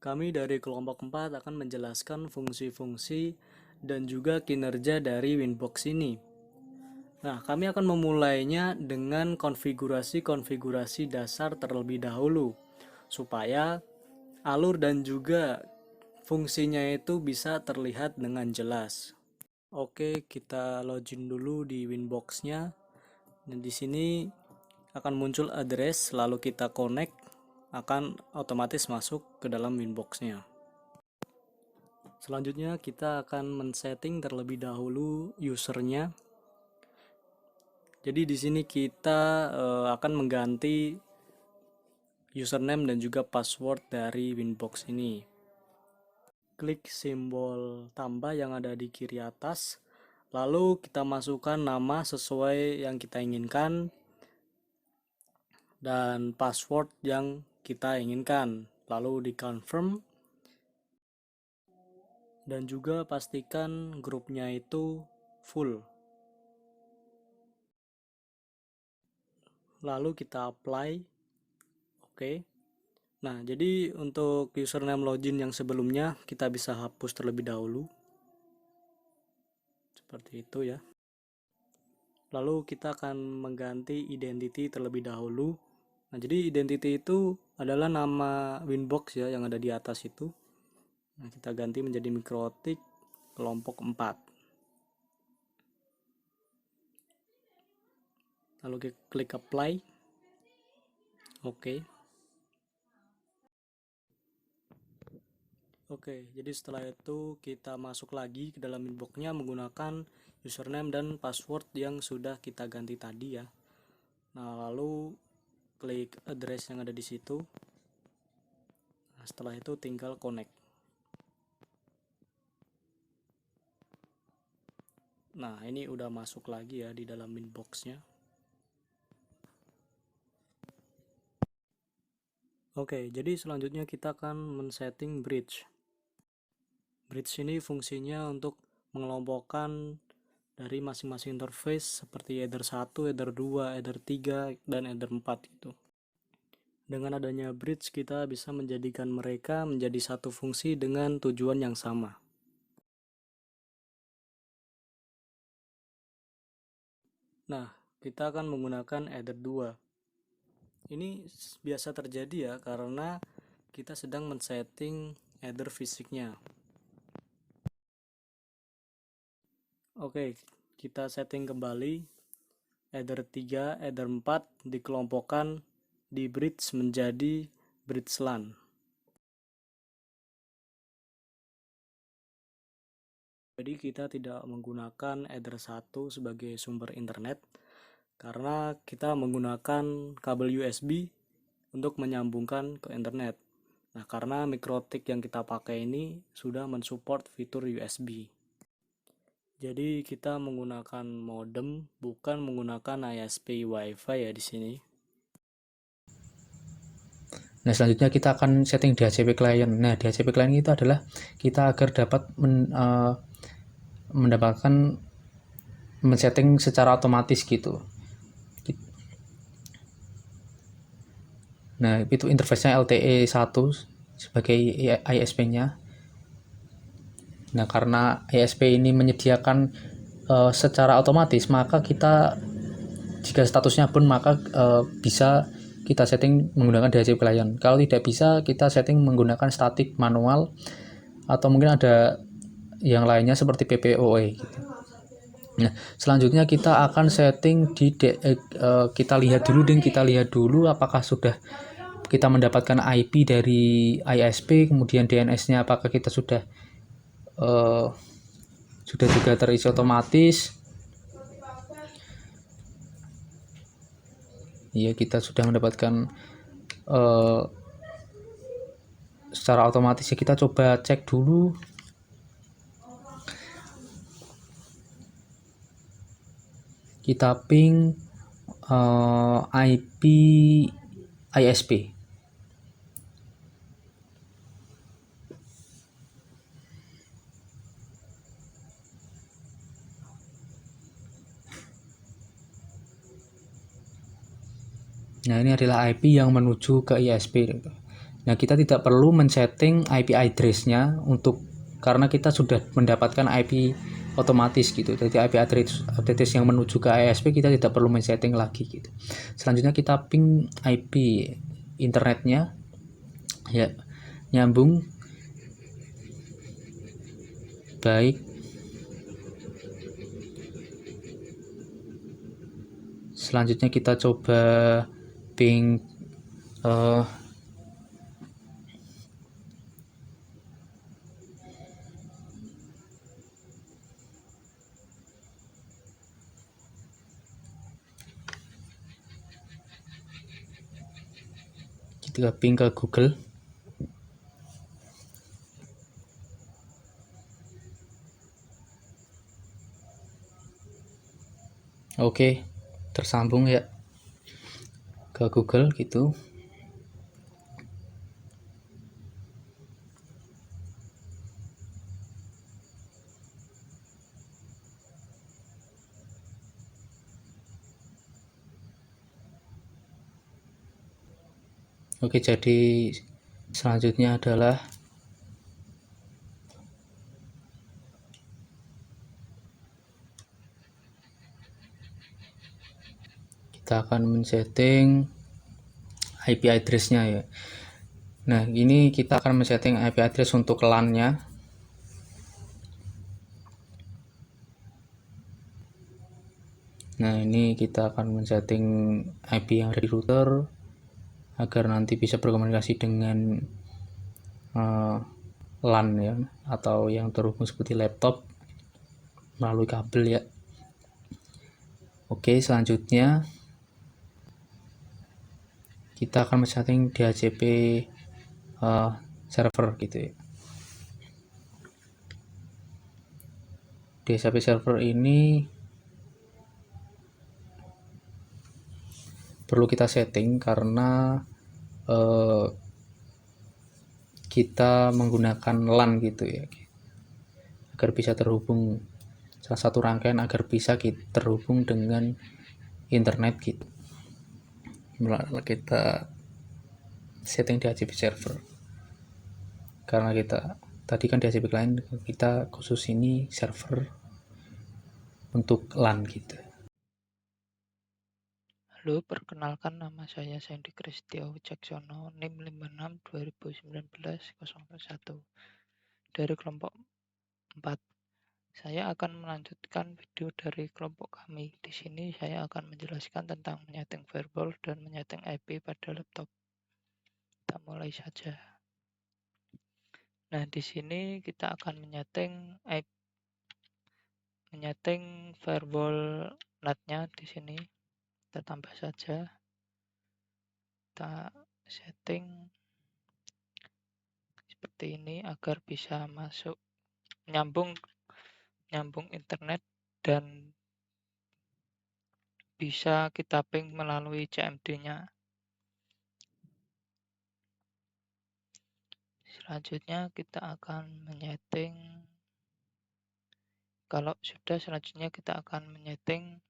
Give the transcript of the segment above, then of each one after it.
Kami dari kelompok 4 akan menjelaskan fungsi-fungsi dan juga kinerja dari Winbox ini. Nah, kami akan memulainya dengan konfigurasi-konfigurasi dasar terlebih dahulu, supaya alur dan juga fungsinya itu bisa terlihat dengan jelas. Oke, kita login dulu di Winbox-nya. Dan di sini akan muncul address, lalu kita connect, akan otomatis masuk ke dalam Winbox-nya. Selanjutnya kita akan men-setting terlebih dahulu usernya. Jadi di sini kita akan mengganti username dan juga password dari Winbox ini. Klik simbol tambah yang ada di kiri atas, lalu kita masukkan nama sesuai yang kita inginkan dan password yang kita inginkan, lalu di confirm, dan juga pastikan grupnya itu full. Lalu kita apply. Oke. Nah, jadi untuk username login yang sebelumnya kita bisa hapus terlebih dahulu. Seperti itu ya. Lalu kita akan mengganti identity terlebih dahulu. Nah, jadi identity itu adalah nama Winbox ya yang ada di atas itu. Nah, kita ganti menjadi Mikrotik kelompok 4. Lalu kita klik apply. Oke. Oke, jadi setelah itu kita masuk lagi ke dalam inbox-nya menggunakan username dan password yang sudah kita ganti tadi ya. Nah, lalu klik address yang ada di situ. Nah, setelah itu tinggal connect. Nah, ini udah masuk lagi ya di dalam inbox-nya. Oke, jadi selanjutnya kita akan men-setting bridge. Bridge ini fungsinya untuk mengelompokkan dari masing-masing interface seperti header 1, header 2, header 3, dan header 4 gitu. Dengan adanya bridge kita bisa menjadikan mereka menjadi satu fungsi dengan tujuan yang sama. Nah, kita akan menggunakan header 2. Ini biasa terjadi ya karena kita sedang men-setting header fisiknya. Oke, kita setting kembali. Header 3, header 4 dikelompokkan di bridge menjadi bridge LAN. Jadi kita tidak menggunakan header 1 sebagai sumber internet karena kita menggunakan kabel USB untuk menyambungkan ke internet. Nah, karena Mikrotik yang kita pakai ini sudah mensupport fitur USB. Jadi kita menggunakan modem, bukan menggunakan ISP WiFi ya di sini. Nah, selanjutnya kita akan setting DHCP client. Nah, DHCP client itu adalah kita agar dapat mendapatkan men-setting secara otomatis gitu. Nah, itu interface-nya LTE 1 sebagai ISP-nya. Nah, karena ISP ini menyediakan secara otomatis, maka kita jika statusnya pun maka bisa kita setting menggunakan DHCP client. Kalau tidak bisa, kita setting menggunakan static manual atau mungkin ada yang lainnya seperti PPOE gitu. Nah, selanjutnya kita akan setting di kita lihat dulu apakah sudah kita mendapatkan IP dari ISP, kemudian DNS-nya apakah kita sudah juga terisi otomatis. Ya, kita sudah mendapatkan secara otomatis ya, kita coba cek dulu. Kita ping IP ISP. Nah, ini adalah IP yang menuju ke ISP. Nah, kita tidak perlu men-setting IP address-nya karena kita sudah mendapatkan IP otomatis gitu. Jadi IP address yang menuju ke ISP kita tidak perlu men-setting lagi gitu. Selanjutnya kita ping IP internetnya ya, nyambung baik. Selanjutnya kita coba ping uh, kita ping ke Google. Oke, tersambung ya ke Google gitu. Oke, jadi selanjutnya adalah kita akan men-setting IP address-nya ya. Nah, ini kita akan men-setting IP address untuk LAN-nya. Nah, ini kita akan men-setting IP yang ada di router agar nanti bisa berkomunikasi dengan LAN ya, atau yang terhubung seperti laptop melalui kabel ya. Oke, selanjutnya kita akan men-setting DHCP server gitu ya. DHCP server ini perlu kita setting karena kita menggunakan LAN gitu ya, agar bisa terhubung, salah satu rangkaian agar bisa kita terhubung dengan internet gitu. Kita setting DHCP server karena kita tadi kan DHCP client, kita khusus ini server untuk LAN gitu. Halo, perkenalkan nama saya Sandy Kristio Wicaksono, NIM 56 2019 001 dari kelompok 4. Saya akan melanjutkan video dari kelompok kami. Di sini saya akan menjelaskan tentang menyeting firewall dan menyeting IP pada laptop. Kita mulai saja. Nah, di sini kita akan menyeting firewall NAT-nya di sini. Kita tambah saja. Kita setting seperti ini agar bisa masuk nyambung internet dan bisa kita ping melalui CMD-nya. Selanjutnya kita akan menyeting, kalau sudah selanjutnya kita akan menyeting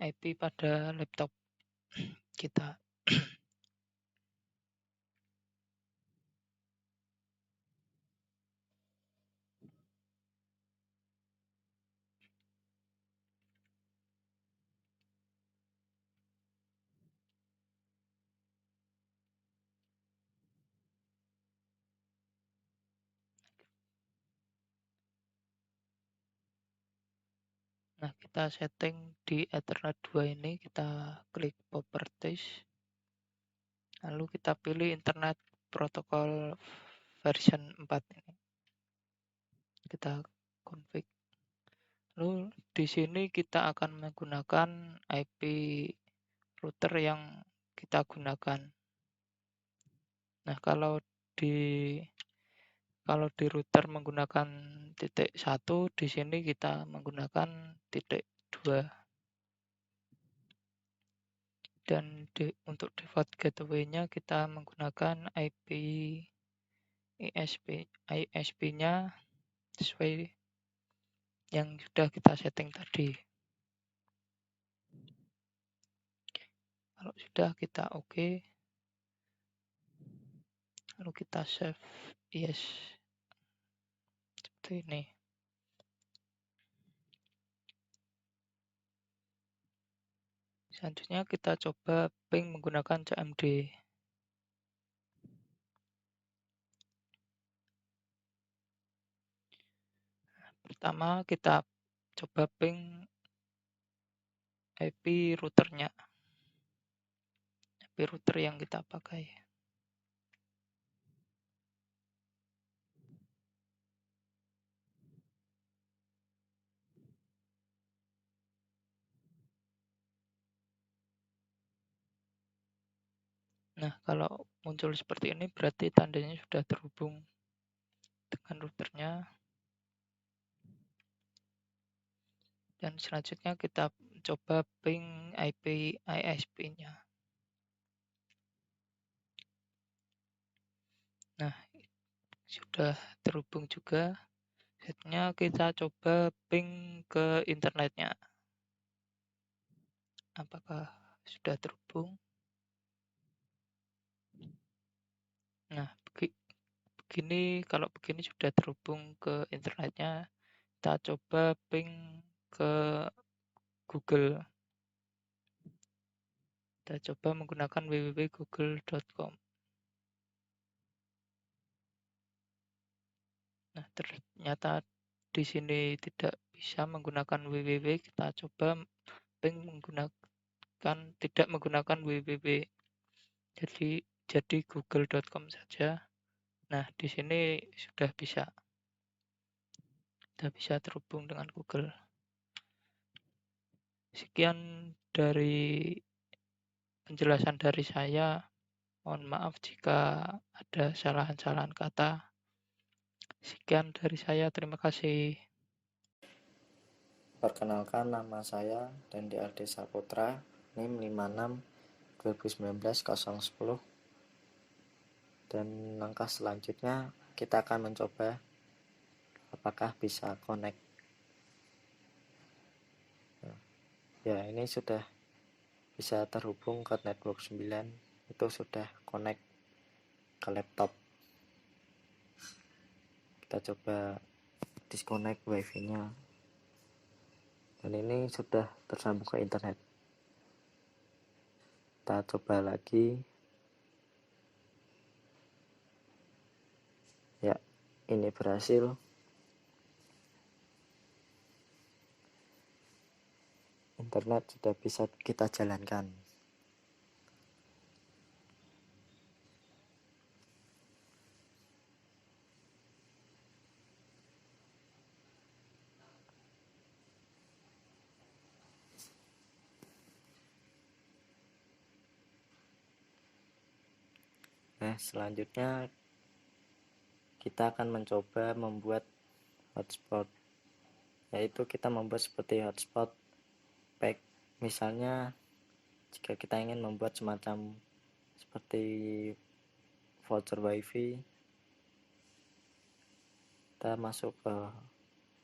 IP pada laptop kita. Nah, kita setting di Ethernet 2 ini, kita klik Properties, lalu kita pilih Internet Protocol version 4 ini. Kita config. Lalu di sini kita akan menggunakan IP router yang kita gunakan. Nah, kalau di router menggunakan titik 1, di sini kita menggunakan titik 2. Dan untuk default gateway-nya kita menggunakan IP ISP-nya sesuai yang sudah kita setting tadi. Kalau sudah, kita oke. lalu kita save yes seperti ini. Selanjutnya kita coba ping menggunakan CMD. Pertama kita coba ping IP routernya, IP router yang kita pakai. Nah, kalau muncul seperti ini berarti tandanya sudah terhubung dengan routernya. Dan selanjutnya kita coba ping IP ISP-nya. Nah, sudah terhubung juga. Selanjutnya kita coba ping ke internetnya. Apakah sudah terhubung? Nah, begini, kalau begini sudah terhubung ke internetnya, kita coba ping ke Google. Kita coba menggunakan www.google.com. Nah, ternyata di sini tidak bisa menggunakan www. Kita coba ping tidak menggunakan www. Jadi google.com saja. Nah, di sini sudah bisa terhubung dengan Google. Sekian dari penjelasan dari saya. Mohon maaf jika ada kesalahan kata. Sekian dari saya, terima kasih. Perkenalkan, nama saya Dendi Aldi Saputra, NIM 56 2019 010. Dan langkah selanjutnya kita akan mencoba apakah bisa connect. Ya, ini sudah bisa terhubung ke network 9, itu sudah connect ke laptop. Kita coba disconnect wifi-nya, dan ini sudah tersambung ke internet. Kita coba lagi. Ya, ini berhasil. Internet sudah bisa kita jalankan. Nah, selanjutnya kita akan mencoba membuat hotspot, yaitu kita membuat seperti hotspot pack. Misalnya jika kita ingin membuat semacam seperti voucher wifi, kita masuk ke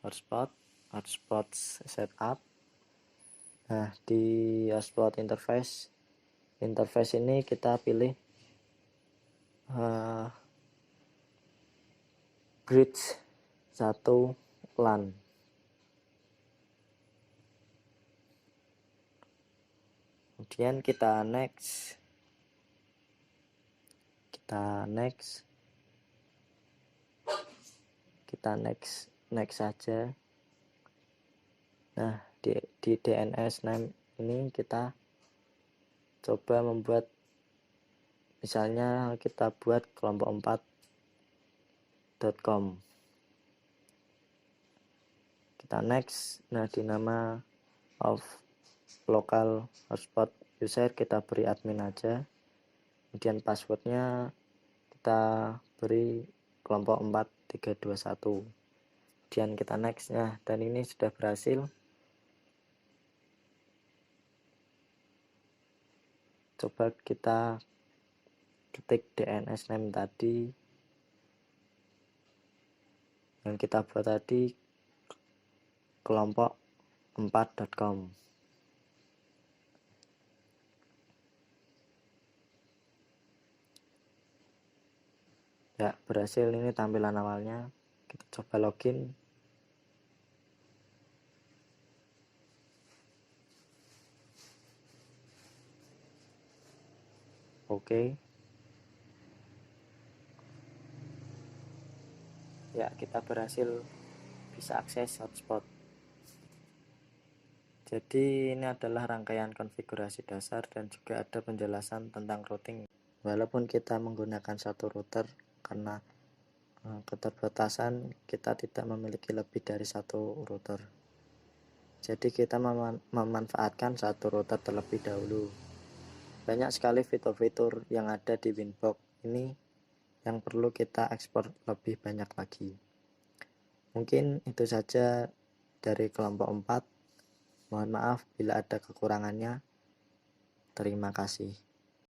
hotspot setup. Nah, di hotspot interface ini kita pilih bridge 1 LAN. Kemudian kita next saja. Nah, di DNS name ini kita coba membuat, misalnya kita buat kelompok4.com. Kita next. Nah, di nama of local hotspot user kita beri admin aja. Kemudian passwordnya kita beri kelompok 4321. Kemudian kita next. Nah, dan ini sudah berhasil. Coba kita ketik DNS name tadi yang kita buat tadi, kelompok4.com. Ya, berhasil. Ini tampilan awalnya. Kita coba login. Oke. Ya, kita berhasil bisa akses hotspot. Jadi ini adalah rangkaian konfigurasi dasar dan juga ada penjelasan tentang routing. Walaupun kita menggunakan satu router, karena keterbatasan kita tidak memiliki lebih dari satu router. Jadi kita memanfaatkan satu router terlebih dahulu. Banyak sekali fitur-fitur yang ada di Winbox ini yang perlu kita ekspor lebih banyak lagi. Mungkin itu saja dari kelompok 4. Mohon maaf bila ada kekurangannya. Terima kasih.